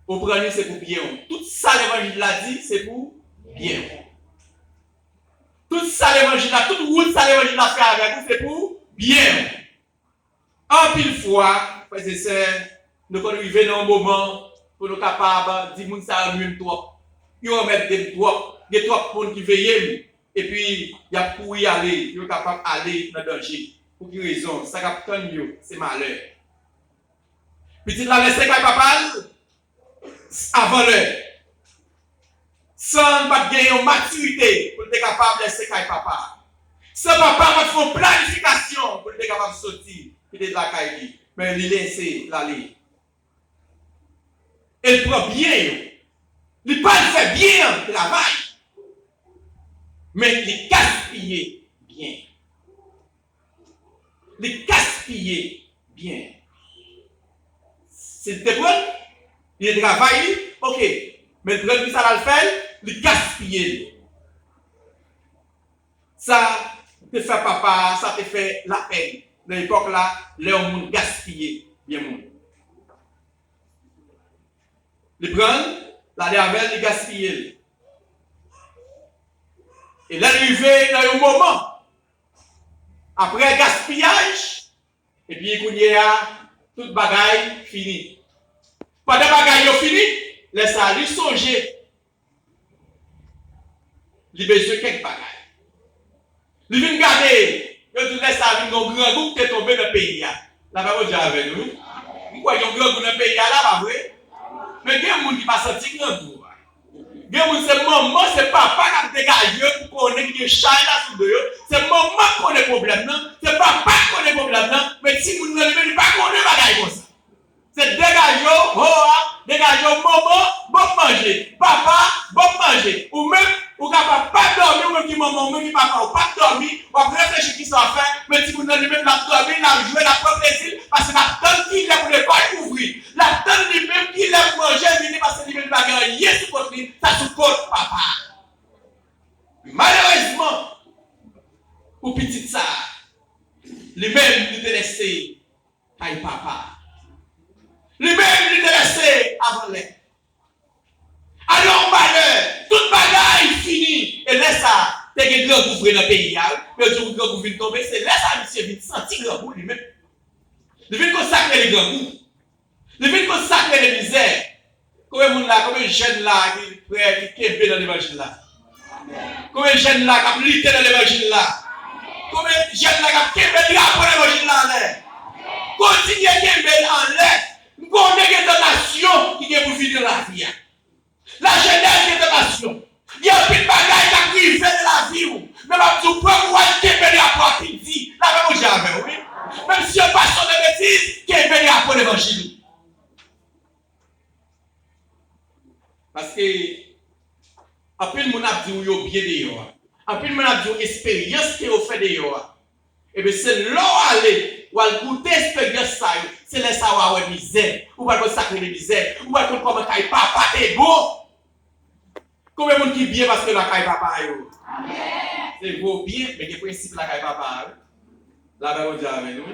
Au premier, c'est pour bien. Tout ça, l'évangile l'a dit, c'est pour bien. Tout ça, l'évangile l'a, toute route, ça, l'évangile l'a fait avec vous, c'est pour bien. En pile fois, frères et sœurs, nous arrivons dans un moment pour nous capables de dire que ça mieux trop. Ils vont mettre des trop personnes qui veillent. Et puis, il y a pour y aller, ils sont capables d'aller dans le danger. Pour quelle raison? Ça va prendre mieux, c'est malheur. Petit la laisser papa avant l'heure. Sans pas gagner une maturité pour être capable de laisser papa. Sans papa va faire une planification pour être capable de sortir et de la caille. Mais il laisse l'aller. Elle prend bien. Il pas fait bien le travail. Mais il gaspille bien. Il gaspille bien. C'est te bon, il travaille, ok. Mais le problème, ça va le faire, il gaspille. Ça te fait papa, ça te fait la peine. Dans l'époque là, les gens gaspillent bien monde. Ils prennent, la derrière, ils gaspillent. Et l'arrivée dans un moment, après gaspillage, et puis il y a toute bagaille finie. Pendant que bagaille fini, laisse ça lui songer. Il besoin de quelques bagailles. Il vient garder, il laisse ça venir un grand groupe qui est tombé dans le pays. La parole de Dieu avec nous. Vous voyez un grand groupe dans le pays là, pas vrai? Mais il y a des gens qui ne passent pas grand groupe. Il y a des gens c'est maman, c'est papa qui a dégagé pour qu'on ait des chats là sous eux. C'est maman qui a des problèmes, c'est papa qui a des problèmes, mais si vous ne voulez pas qu'on ait des bagailles comme ça. C'est dégager, maman, bon manger, papa, bon manger. Ou même, ou capable pas dormir, ou même qui maman, ou même qui papa, ou pas dormir, ou réfléchir qui s'en fait, mais si vous n'avez même pas dormir, la jouer, la prendre plaisir, parce que la tante qui l'a pour l'école ouvrir, la tante lui-même qui l'a pour manger, venir parce que lui-même pas gagner, supporte lui, ça supporte papa. Malheureusement, pour petit ça, lui-même, il te laissé, aïe papa. Lui-même, il était laissé avant l'air. Alors, malheur, toute bagaille finie. Et laisse ça, t'es un grand gouffre dans le pays. Mais tu grand gouffre tomber, c'est laisse ça, monsieur, vite sentir grand goût lui-même. Il vient consacrer les grands goûts. Il vient consacrer les misères. Combien de gens là, combien de jeunes là qui est dans l'évangile là? Combien de jeunes là qui ont lutté dans l'évangile là? Combien de jeunes là qui ont lutté dans l'évangile là? Continuez à gagner en l'air. Nous avons des donations qui sont pour finir la vie. La jeunesse des donations. Il y a un petit bagage qui a privé de la vie. Mais tu peux voir qui est venu à dit. La même chose, oui. Même si on passe sur des bêtises, qui est venu à l'évangile. Parce que, après le monde a dit qu'il y a bien des gens. Après le monde a dit qu'il y a expérience qui est fait des gens. Et bien c'est là où aller, où aller goûter l'expérience ça, c'est là ça où avoir misère, ou pas consacrer les misères, ou pas comment caille papa est beau. Combien de monde qui bien parce que la caille papa est beau? C'est beau bien, mais il y a principe la caille papa. La parole de Dieu avec nous.